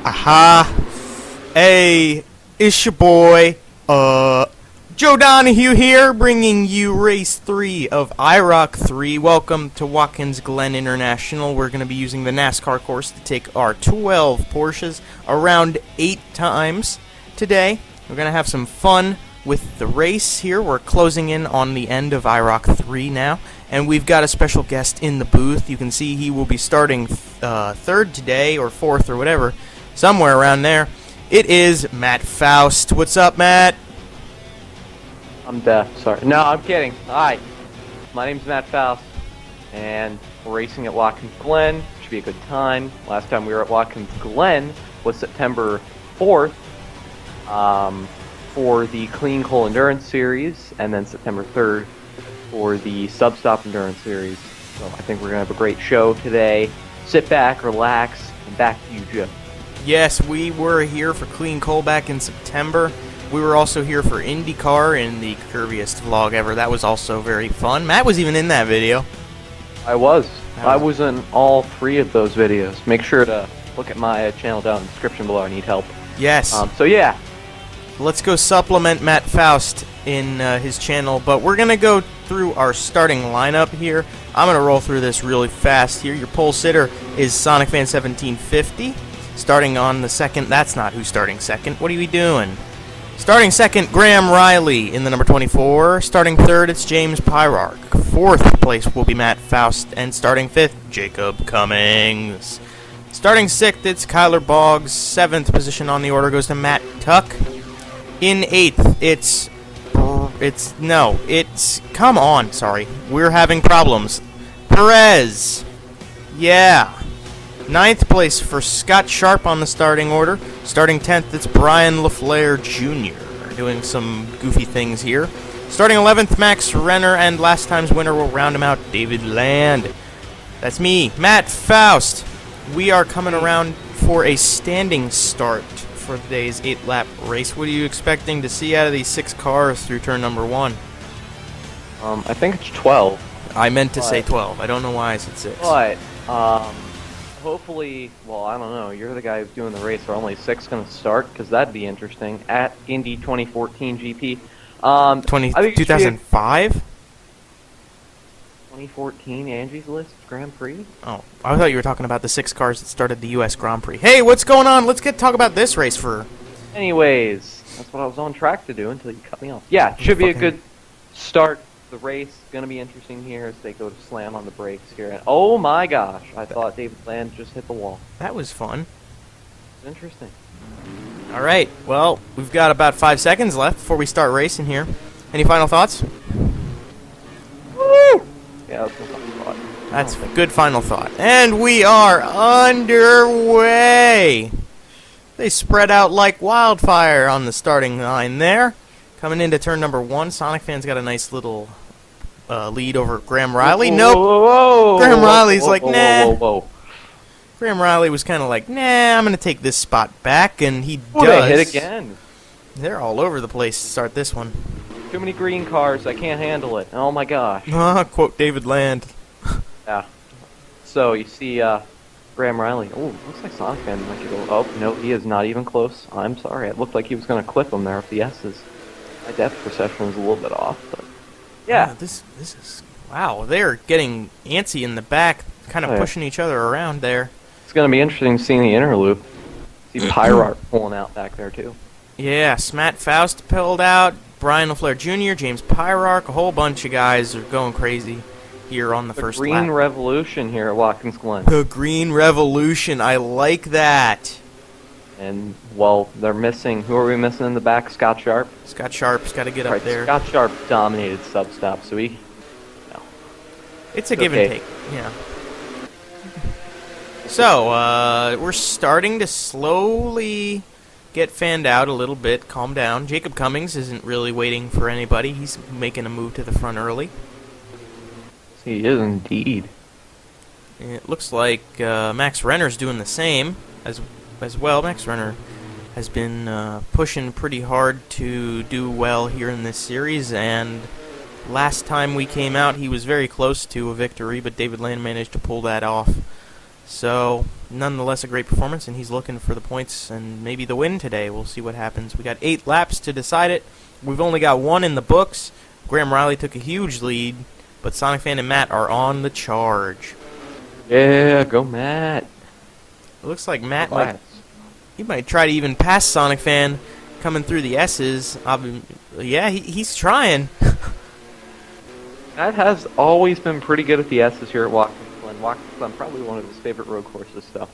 Aha! Hey, it's your boy, Joe Donohue here, bringing you race 3 of IROC 3. Welcome to Watkins Glen International. We're going to be using the NASCAR course to take our 12 Porsches around 8 times today. We're going to have some fun with the race here. We're closing in on the end of IROC 3 now, and we've got a special guest in the booth. You can see he will be starting third today, or fourth, or whatever, somewhere around there. It is Matt Faust. What's up, Matt? I'm deaf, sorry. No, I'm kidding. Hi, my name's Matt Faust, and we're racing at Watkins Glen. Should be a good time. Last time we were at Watkins Glen was September 4th for the Clean Coal Endurance Series, and then September 3rd for the Sub-Stop Endurance Series. So I think we're going to have a great show today. Sit back, relax, and back to you, Joe. Yes, we were here for Clean Coal back in September. We were also here for IndyCar in the curviest vlog ever. That was also very fun. Matt was even in that video. I was in all 3 of those videos. Make sure to look at my channel down in the description below. I need help. Yes. So yeah. Let's go supplement Matt Faust in his channel, but we're going to go through our starting lineup here. I'm going to roll through this really fast here. Your pole sitter is SonicFan1750. Starting on the second, that's not who's starting second. What are we doing? Starting second, Graham Riley in the number 24. Starting third, it's James Pyrock. Fourth place will be Matt Faust. And starting fifth, Jacob Cummings. Starting sixth, it's Kyler Boggs. Seventh position on the order goes to Matt Tuck. In eighth, come on, sorry. We're having problems. Perez. Yeah. Ninth place for Scott Sharp on the starting order. Starting 10th, it's Brian LaFleur Jr. doing some goofy things here. Starting 11th, Max Renner, and last time's winner will round him out, David Land. That's me, Matt Faust. We are coming around for a standing start for today's 8-lap race. What are you expecting to see out of these 6 cars through turn number 1? I think it's 12. I meant to say 12. I don't know why I said 6. But, hopefully, well, I don't know, you're the guy who's doing the race. Are only 6 going to start? Because that'd be interesting. At Indy 2014 GP. 2005? 2014 Angie's List Grand Prix? Oh, I thought you were talking about the 6 cars that started the U.S. Grand Prix. Hey, what's going on? Let's talk about this race for... Anyways, that's what I was on track to do until you cut me off. Yeah, should be a good start. The race going to be interesting here as they go to slam on the brakes here. And oh my gosh, I thought David Land just hit the wall. That was fun. Interesting. All right, well, we've got about 5 seconds left before we start racing here. Any final thoughts? Woo! Yeah, that's my final thought. That's a good final thought. And we are underway. They spread out like wildfire on the starting line there. Coming into turn number 1, Sonic Fan's got a nice little lead over Graham Riley. Nope. Whoa, Graham Riley's like, nah. Whoa. Graham Riley was kind of like, nah, I'm going to take this spot back, and he does. They hit again. They're all over the place to start this one. Too many green cars. I can't handle it. Oh my gosh. Quote David Land. Yeah. So you see Graham Riley. Oh, looks like Sonic Fan might go. Oh no, he is not even close. I'm sorry. It looked like he was going to clip him there with the S's. My depth perception was a little bit off, but yeah. This is wow. They're getting antsy in the back, kind of pushing each other around there. It's going to be interesting seeing the inner loop. See Pyrock pulling out back there too. Yes, Matt Faust pulled out. Brian LaFleur Jr., James Pyrock, a whole bunch of guys are going crazy here on the first lap. The Green Revolution here at Watkins Glen. The Green Revolution. I like that. And, well, they're missing... Who are we missing in the back? Scott Sharp? Scott Sharp's got to get up there. Scott Sharp dominated Sub-Stop, so he... No. It's a give and take, yeah. So, we're starting to slowly get fanned out a little bit. Calm down. Jacob Cummings isn't really waiting for anybody. He's making a move to the front early. He is indeed. It looks like Max Renner's doing the same as well. Max Renner has been pushing pretty hard to do well here in this series, and last time we came out he was very close to a victory, but David Land managed to pull that off. So nonetheless a great performance, and he's looking for the points and maybe the win today. We'll see what happens. We got 8 laps to decide it. We've only got 1 in the books. Graham Riley took a huge lead, but Sonic Fan and Matt are on the charge. Yeah, go Matt. It looks like Matt might try to even pass Sonic Fan coming through the S's. Yeah, he's trying. Matt has always been pretty good at the S's here at Watkins Glen. Watkins Glen, probably one of his favorite road courses, so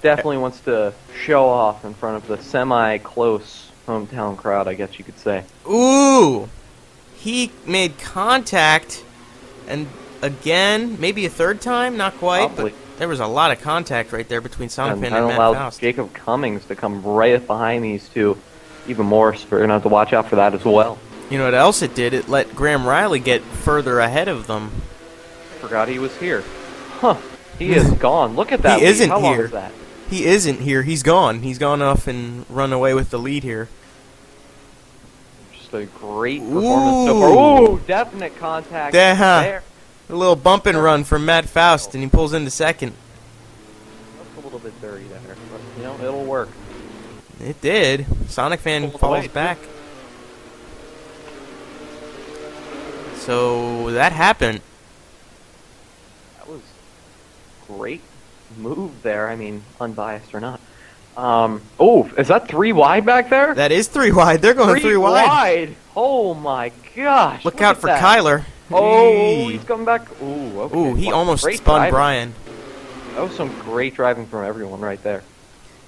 definitely wants to show off in front of the semi-close hometown crowd, I guess you could say. Ooh! He made contact, and again, maybe a third time, not quite, Probably. but there was a lot of contact right there between Sonic Fan that and Matt allowed Faust. Jacob Cummings to come right behind these two even more, so we're going to have to watch out for that as well. You know what else it did? It let Graham Riley get further ahead of them. Forgot he was here. Huh. He is gone. Look at that. He isn't How long here. is that? He isn't here. He's gone. He's gone off and run away with the lead here. Just a great performance so far. Ooh, definite contact there. A little bump and run from Matt Faust, and he pulls into second. That's a little bit dirty there, but you know, it'll work. It did. Sonic Fan falls back. So that happened. That was great move there. I mean, unbiased or not. Oh, is that 3 wide back there? That is 3 wide. They're going 3 wide. Oh my gosh. Look out for that. Kyler. Oh, he's coming back. Ooh, okay. Ooh, he almost Great spun driving. Brian. That was some great driving from everyone right there.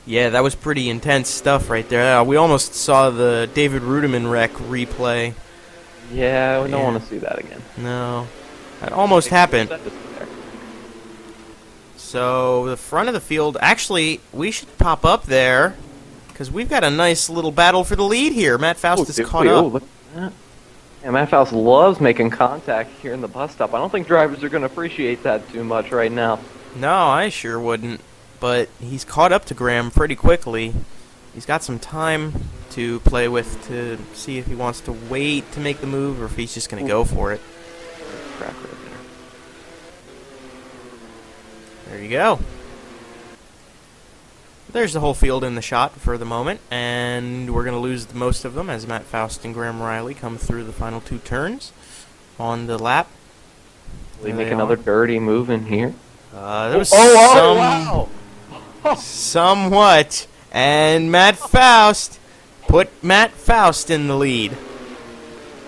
Yeah, that was pretty intense stuff right there. We almost saw the David Rudiman wreck replay. Yeah, we don't want to see that again. No. That almost happened. So, the front of the field, actually, we should pop up there, because we've got a nice little battle for the lead here. Matt Faust is caught up. Look at that. Yeah, Matt Faust loves making contact here in the bus stop. I don't think drivers are going to appreciate that too much right now. No, I sure wouldn't. But he's caught up to Graham pretty quickly. He's got some time to play with to see if he wants to wait to make the move or if he's just going to go for it. Crack right there. There you go. There's the whole field in the shot for the moment, and we're going to lose most of them as Matt Faust and Graham Riley come through the final 2 turns on the lap. Will he make another dirty move in here? There was wow! Somewhat. And Matt Faust put Matt Faust in the lead.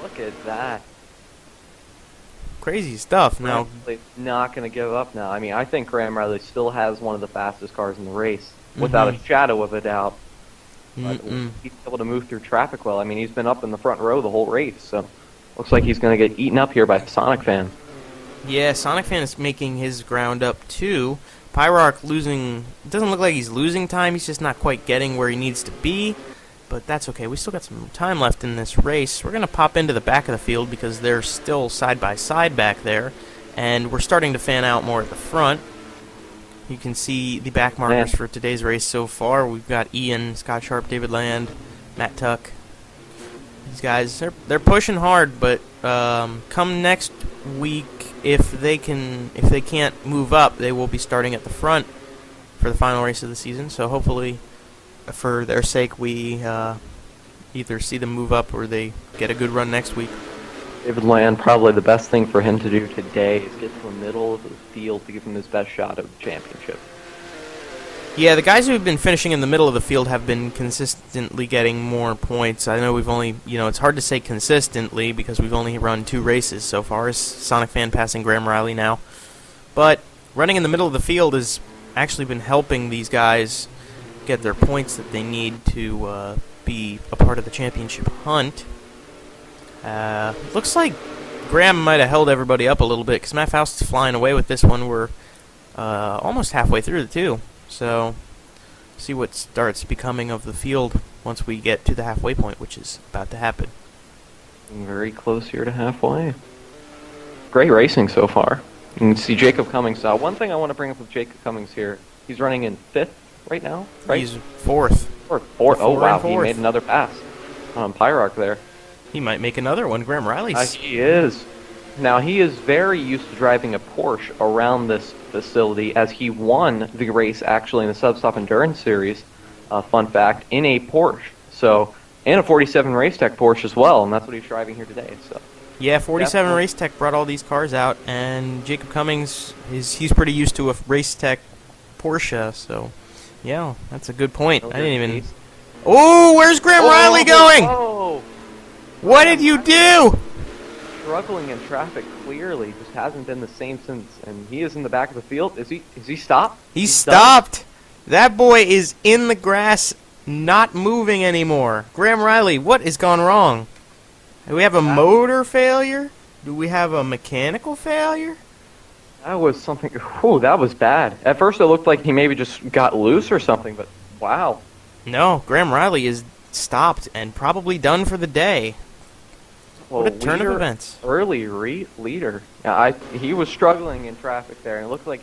Look at that. Crazy stuff. Now, He's not going to give up now. I mean, I think Graham Riley still has one of the fastest cars in the race, without a shadow of a doubt. He's able to move through traffic well. I mean, he's been up in the front row the whole race, so looks like he's going to get eaten up here by Sonic Fan. Yeah, Sonic Fan is making his ground up too. IROC losing. It doesn't look like he's losing time. He's just not quite getting where he needs to be. But that's okay. We still got some time left in this race. We're going to pop into the back of the field because they're still side by side back there. And we're starting to fan out more at the front. You can see the back markers for today's race so far. We've got Ian, Scott Sharp, David Land, Matt Tuck. These guys, they're pushing hard, but come next week, if they can't move up, they will be starting at the front for the final race of the season. So hopefully, for their sake, we either see them move up or they get a good run next week. David Land, probably the best thing for him to do today is get to the middle of the field to give him his best shot at the championship. Yeah, the guys who have been finishing in the middle of the field have been consistently getting more points. I know we've only, it's hard to say consistently because we've only run 2 races so far. As Sonic Fan passing Graham Riley now. But running in the middle of the field has actually been helping these guys get their points that they need to be a part of the championship hunt. Looks like Graham might have held everybody up a little bit because Matt Faust is flying away with this one. We're almost halfway through the 2. So, see what starts becoming of the field once we get to the halfway point, which is about to happen. Very close here to halfway. Great racing so far. You can see Jacob Cummings. One thing I want to bring up with Jacob Cummings here, he's running in 5th right now, right? He's 4th. Fourth. Oh, wow, he made another pass on IROC there. He might make another one. Graham Riley's. He is. Now, he is very used to driving a Porsche around this facility, as he won the race actually in the Substop Endurance Series. Fun fact, in a Porsche. So, and a 47 Race Tech Porsche as well, and that's what he's driving here today. So. Yeah, 47 Race Tech brought all these cars out, and Jacob Cummings he's pretty used to a Race Tech Porsche. So, yeah, that's a good point. I didn't even. Oh, where's Graham Riley going? Oh, what did you do? Struggling in traffic clearly, just hasn't been the same since, and he is in the back of the field. Is he stopped? He's stopped. That boy is in the grass, not moving anymore. Graham Riley, what has gone wrong? Do we have a motor failure? Do we have a mechanical failure? That was something. Whew, that was bad. At first, it looked like he maybe just got loose or something, but wow. No, Graham Riley is stopped and probably done for the day. Well, what a turn of events. Early leader. Yeah, he was struggling in traffic there, and it looked like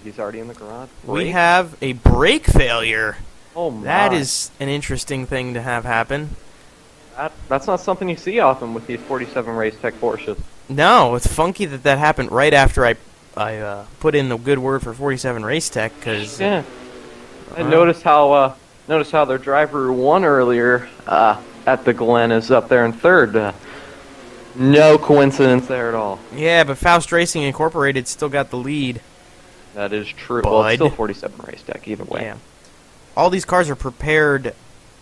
he's already in the garage. We have a brake failure. Oh my. That is an interesting thing to have happen. That's not something you see often with these 47 Race Tech Porsches. No, it's funky that happened right after I put in a good word for 47 Race Tech, because yeah. I noticed how their driver who won earlier at the Glen is up there in third. No coincidence there at all. Yeah, but Faust Racing Incorporated still got the lead. That is true. Well, it's still 47 Race Tech either way. Yeah. All these cars are prepared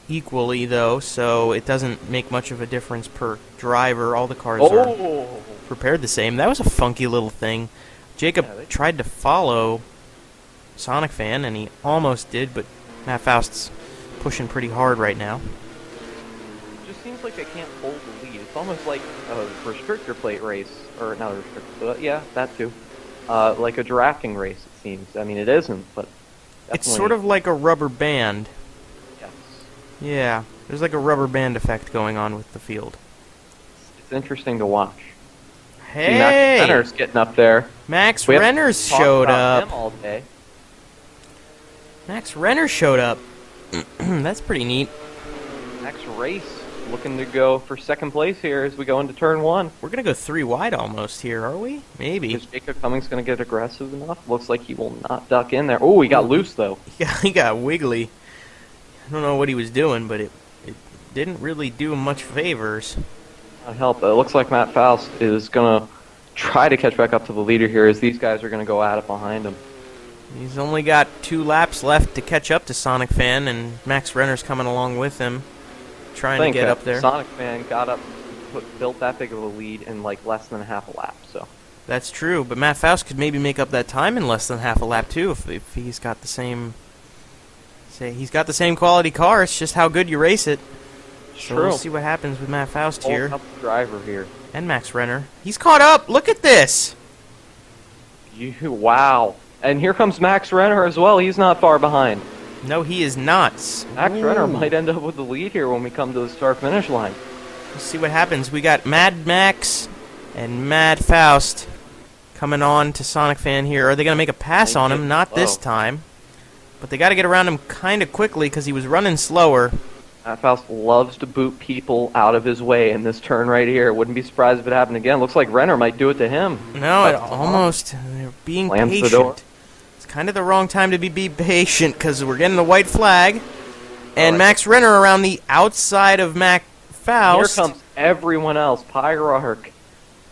equally, though, so it doesn't make much of a difference per driver. All the cars are prepared the same. That was a funky little thing. Jacob tried to follow Sonic Fan, and he almost did, but Matt Faust's pushing pretty hard right now. It just seems like they can't hold the lead. It's almost like a restrictor plate race, or not a restrictor, but yeah, that too. Like a drafting race, it seems. I mean, it isn't, but it's sort of like a rubber band. Yes. Yeah, there's like a rubber band effect going on with the field. It's interesting to watch. Hey! See, Max Renner's getting up there. Max Renner's showed up. Him all day. Max Renner showed up. That's pretty neat. Next race, looking to go for second place here as we go into turn one. We're going to go 3 wide almost here, are we? Maybe. Is Jacob Cummings going to get aggressive enough? Looks like he will not duck in there. Oh, he got loose, though. Yeah, he got wiggly. I don't know what he was doing, but it didn't really do him much favors. Not help. It looks like Matt Faust is going to try to catch back up to the leader here as these guys are going to go at it behind him. He's only got 2 laps left to catch up to Sonic Fan, and Max Renner's coming along with him, trying to get up there. Sonic Fan got up, built that big of a lead in like less than half a lap. So that's true, but Matt Faust could maybe make up that time in less than half a lap too if he's got the same. Say he's got the same quality car. It's just how good you race it. So we'll see what happens with Matt Faust here. Up the driver here. And Max Renner. He's caught up. Look at this. Wow. And here comes Max Renner as well. He's not far behind. No, he is not. Max Renner might end up with the lead here when we come to the start-finish line. Let's see what happens. We got Mad Max and Mad Faust coming on to Sonic Fan here. Are they going to make a pass on him? Not this time. But they got to get around him kind of quickly because he was running slower. Matt Faust loves to boot people out of his way in this turn right here. Wouldn't be surprised if it happened again. Looks like Renner might do it to him. No, it almost. They're being patient. The door. It's kind of the wrong time to be patient because we're getting the white flag. And Max Renner around the outside of Mac Faust. Here comes everyone else. IROC.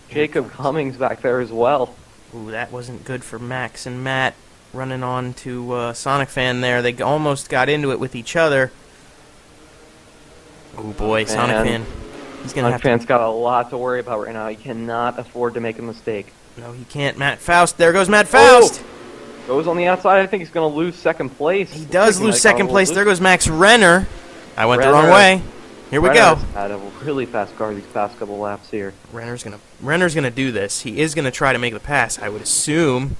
Jacob Cummings back there as well. Ooh, that wasn't good for Max and Matt running on to Sonic Fan there. They almost got into it with each other. Oh boy, Sonic Fan. He's gonna Sonic Fan's got a lot to worry about right now. He cannot afford to make a mistake. No, he can't. Matt Faust. There goes Matt Faust. Goes on the outside. I think he's going to lose second place. He does lose second place. There goes Max Renner. I went the wrong way. Here we go. Had a really fast car these past couple laps here. Renner's gonna do this. He is gonna try to make the pass, I would assume.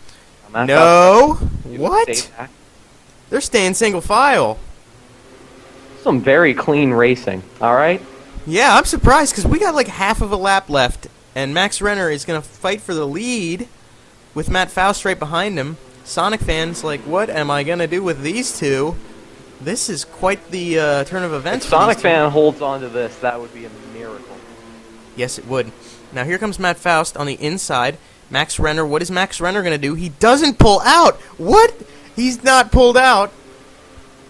No. What? They're staying single file. Some very clean racing. All right. Yeah, I'm surprised because we got like half of a lap left, and Max Renner is gonna fight for the lead with Matt Faust right behind him. Sonic Fan's like, what am I gonna do with these two? This is quite the turn of events. If Sonic Fan holds on to this, that would be a miracle. Yes, it would. Now here comes Matt Faust on the inside. Max Renner, what is Max Renner going to do? He doesn't pull out. What? He's not pulled out.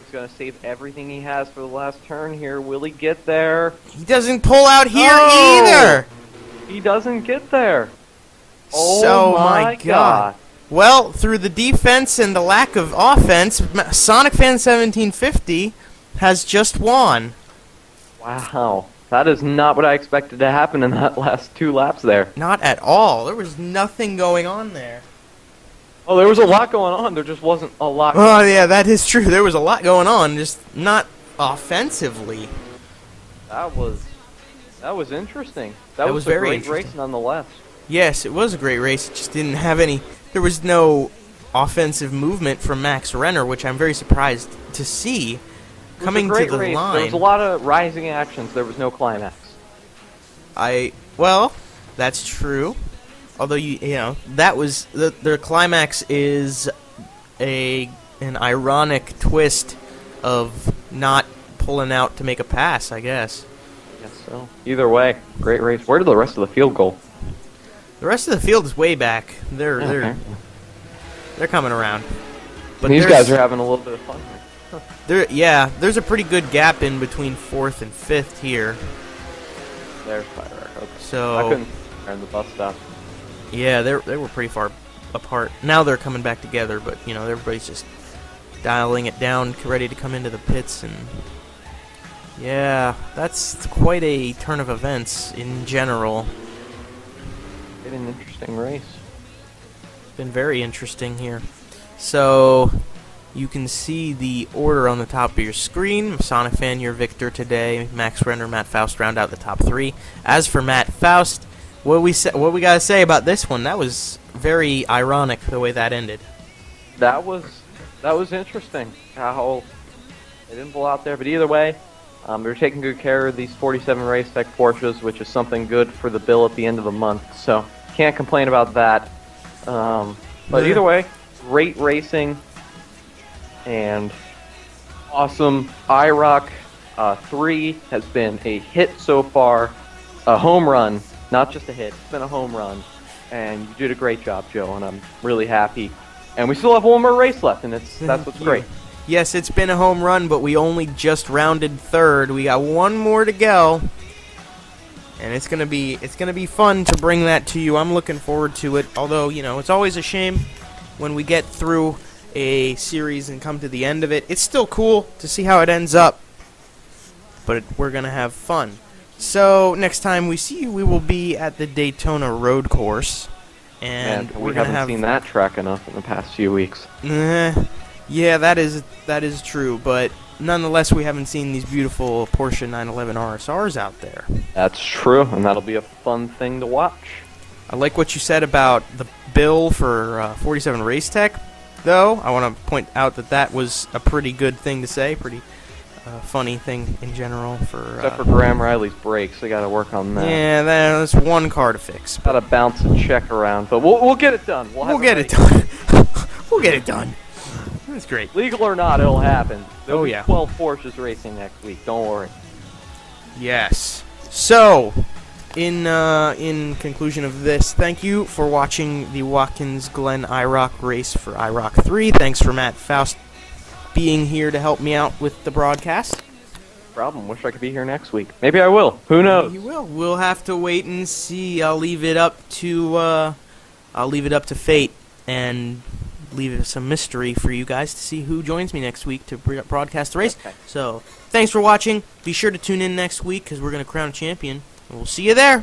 He's going to save everything he has for the last turn here. Will he get there? He doesn't pull out here Oh! either. He doesn't get there. Oh So, my God. Well, through the defense and the lack of offense, Sonic Fan 1750 has just won. Wow. That is not what I expected to happen in that last 2 laps there. Not at all. There was nothing going on there. Oh, there was a lot going on. There just wasn't a lot. Oh, yeah, that is true. There was a lot going on, just not offensively. That was interesting. That was was a very great interesting. race nonetheless. Yes, it was a great race. It just didn't have any... There was no offensive movement from Max Renner, which I'm very surprised to see coming to the line. There was a lot of rising actions. There was no climax. Well, that's true. Although you know that was the climax is an ironic twist of not pulling out to make a pass, I guess. Yes, so either way, great race. Where did the rest of the field go? The rest of the field is way back. They're coming around. But these guys are having a little bit of fun here. There's a pretty good gap in between 4th and 5th here. There's Pyroc. Okay. So I couldn't in the bus stop. Yeah, they were pretty far apart. Now they're coming back together, but you know everybody's just dialing it down, ready to come into the pits, and yeah, that's quite a turn of events in general. It's an interesting race. Been very interesting here. So you can see the order on the top of your screen. Sonic Fan, your victor today. Max Renner, Matt Faust round out the top 3. As for Matt Faust, what we gotta say about this one? That was very ironic the way that ended. That was interesting how they didn't pull out there, but either way, they're taking good care of these 47 Race Tech Porsches, which is something good for the bill at the end of the month. So can't complain about that. But either way, great racing and awesome. IROC 3 has been a hit so far, a home run, not just a hit. It's been a home run, and you did a great job, Joe, and I'm really happy. And we still have one more race left, and that's what's great. Yes, it's been a home run, but we only just rounded 3rd. We got one more to go. And it's gonna be fun to bring that to you. I'm looking forward to it. Although, you know, it's always a shame when we get through a series and come to the end of it. It's still cool to see how it ends up. But we're gonna have fun. So next time we see you, we will be at the Daytona Road Course, and we haven't seen that track enough in the past few weeks. Yeah, that is true, but nonetheless, we haven't seen these beautiful Porsche 911 RSRs out there. That's true, and that'll be a fun thing to watch. I like what you said about the bill for 47 Race Tech, though. I want to point out that was a pretty good thing to say, pretty funny thing in general. Except for Graham Riley's brakes, they got to work on that. Yeah, that's one car to fix. Got to bounce and check around, but we'll get it done. We'll get it done. We'll get it done. That's great. Legal or not, it'll happen. There'll be yeah. 12 Porsches racing next week. Don't worry. Yes. So, in conclusion of this, thank you for watching the Watkins Glen IROC race for IROC 3. Thanks for Matt Faust being here to help me out with the broadcast. No problem. Wish I could be here next week. Maybe I will. Who knows? You will. We'll have to wait and see. I'll leave it up to fate and leave some mystery for you guys to see who joins me next week to broadcast the race. Okay. So, thanks for watching. Be sure to tune in next week because we're going to crown a champion. And we'll see you there.